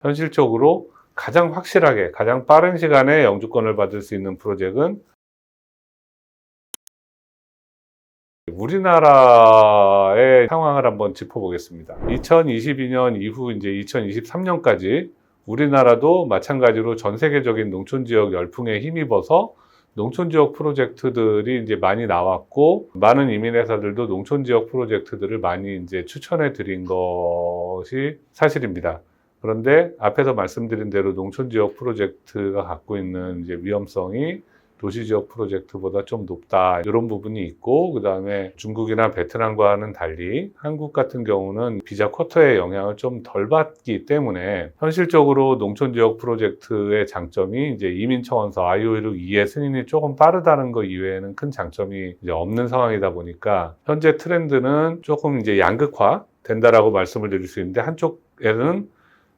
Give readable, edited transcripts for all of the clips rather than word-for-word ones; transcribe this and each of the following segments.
현실적으로 가장 확실하게 가장 빠른 시간에 영주권을 받을 수 있는 프로젝트는 우리나라의 상황을 한번 짚어보겠습니다. 2022년 이후 이제 2023년까지 우리나라도 마찬가지로 전 세계적인 농촌 지역 열풍에 힘입어서 농촌 지역 프로젝트들이 이제 많이 나왔고, 많은 이민회사들도 농촌 지역 프로젝트들을 많이 이제 추천해 드린 것이 사실입니다. 그런데 앞에서 말씀드린 대로 농촌 지역 프로젝트가 갖고 있는 이제 위험성이 도시 지역 프로젝트보다 좀 높다, 이런 부분이 있고, 그 다음에 중국이나 베트남과는 달리 한국 같은 경우는 비자 쿼터의 영향을 좀 덜 받기 때문에 현실적으로 농촌 지역 프로젝트의 장점이 이제 이민 차원서 IOU2의 승인이 조금 빠르다는 것 이외에는 큰 장점이 이제 없는 상황이다 보니까 현재 트렌드는 조금 이제 양극화 된다라고 말씀을 드릴 수 있는데, 한쪽에는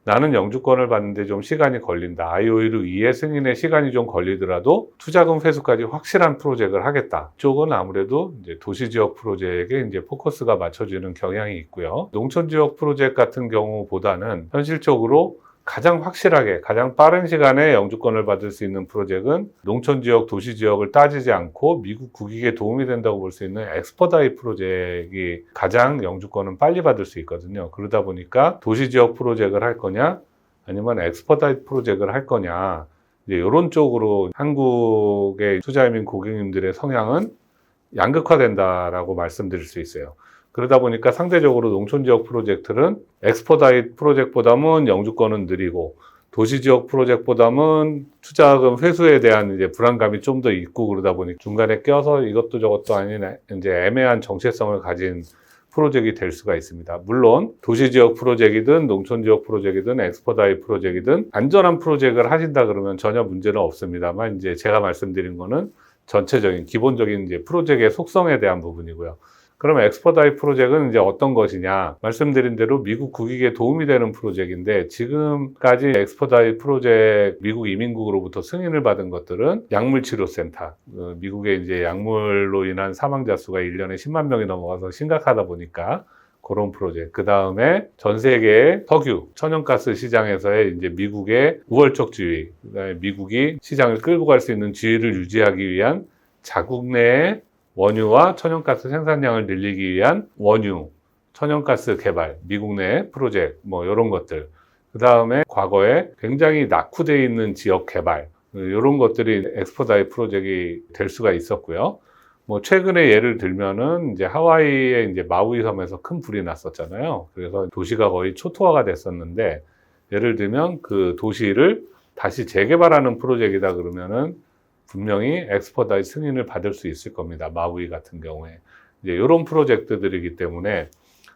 나는 영주권을 받는데 좀 시간이 걸린다, IOU2의 승인에 시간이 좀 걸리더라도 투자금 회수까지 확실한 프로젝트를 하겠다, 쪽은 아무래도 이제 도시지역 프로젝트에 이제 포커스가 맞춰지는 경향이 있고요. 농촌지역 프로젝트 같은 경우보다는 현실적으로 가장 확실하게 가장 빠른 시간에 영주권을 받을 수 있는 프로젝트는 농촌지역, 도시지역을 따지지 않고 미국 국익에 도움이 된다고 볼 수 있는 엑스퍼다이트 프로젝트가 가장 영주권은 빨리 받을 수 있거든요. 그러다 보니까 도시지역 프로젝트를 할 거냐 아니면 엑스퍼다이트 프로젝트를 할 거냐, 이제 이런 쪽으로 한국의 투자이민 고객님들의 성향은 양극화된다라고 말씀드릴 수 있어요. 그러다 보니까 상대적으로 농촌지역 프로젝트는 엑스퍼다이트 프로젝트보다는 영주권은 느리고, 도시지역 프로젝트보다는 투자금 회수에 대한 이제 불안감이 좀 더 있고, 그러다 보니 중간에 껴서 이것도 저것도 아닌 이제 애매한 정체성을 가진 프로젝트가 될 수가 있습니다. 물론 도시지역 프로젝트이든 농촌지역 프로젝트이든 엑스퍼다이트 프로젝트이든 안전한 프로젝트를 하신다 그러면 전혀 문제는 없습니다만, 이제 제가 말씀드린 거는 전체적인 기본적인 이제 프로젝트의 속성에 대한 부분이고요. 그러면 엑스퍼다이트 프로젝트는 이제 어떤 것이냐? 말씀드린 대로 미국 국익에 도움이 되는 프로젝트인데, 지금까지 엑스퍼다이트 프로젝트 미국 이민국으로부터 승인을 받은 것들은 약물치료센터, 미국의 이제 약물로 인한 사망자 수가 1년에 10만 명이 넘어가서 심각하다 보니까 그런 프로젝트. 그 다음에 전 세계의 석유, 천연가스 시장에서의 이제 미국의 우월적 지위, 그다음에 미국이 시장을 끌고 갈 수 있는 지위를 유지하기 위한 자국 내의 원유와 천연가스 생산량을 늘리기 위한 원유, 천연가스 개발, 미국 내 프로젝트, 뭐 이런 것들. 그 다음에 과거에 굉장히 낙후되어 있는 지역 개발, 이런 것들이 엑스퍼다이트 프로젝트가 될 수가 있었고요. 뭐 최근에 예를 들면은 이제 하와이의 이제 마우이 섬에서 큰 불이 났었잖아요. 그래서 도시가 거의 초토화가 됐었는데, 예를 들면 그 도시를 다시 재개발하는 프로젝트이다 그러면은 분명히 엑스퍼다이트 승인을 받을 수 있을 겁니다. 마우이 같은 경우에. 이제 이런 프로젝트들이기 때문에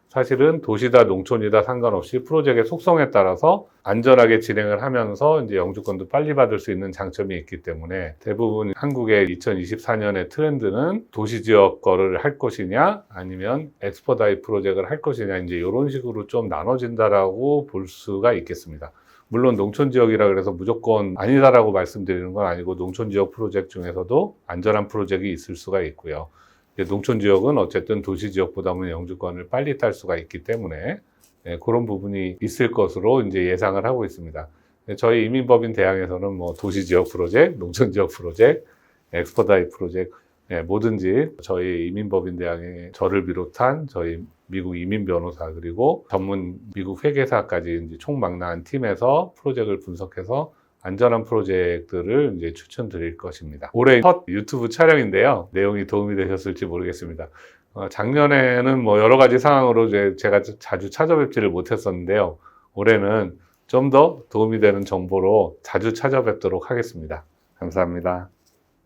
사실은 도시다 농촌이다 상관없이 프로젝트의 속성에 따라서 안전하게 진행을 하면서 이제 영주권도 빨리 받을 수 있는 장점이 있기 때문에, 대부분 한국의 2024년의 트렌드는 도시 지역 거를 할 것이냐 아니면 엑스퍼다이트 프로젝트를 할 것이냐, 이제 이런 식으로 좀 나눠진다라고 볼 수가 있겠습니다. 물론 농촌 지역이라 그래서 무조건 아니다라고 말씀드리는 건 아니고, 농촌 지역 프로젝트 중에서도 안전한 프로젝트가 있을 수가 있고요. 농촌 지역은 어쨌든 도시 지역보다는 영주권을 빨리 딸 수가 있기 때문에 그런 부분이 있을 것으로 이제 예상을 하고 있습니다. 저희 이민법인 대항에서는 뭐 도시 지역 프로젝트, 농촌 지역 프로젝트, 엑스퍼다이트 프로젝트, 뭐든지 저희 이민법인 대항에 저를 비롯한 저희 미국 이민 변호사 그리고 전문 미국 회계사까지 이제 총망라한 팀에서 프로젝트를 분석해서 안전한 프로젝트를 이제 추천드릴 것입니다. 올해 첫 유튜브 촬영인데요. 내용이 도움이 되셨을지 모르겠습니다. 작년에는 뭐 여러 가지 상황으로 제가 자주 찾아뵙지를 못했었는데요. 올해는 좀 더 도움이 되는 정보로 자주 찾아뵙도록 하겠습니다. 감사합니다.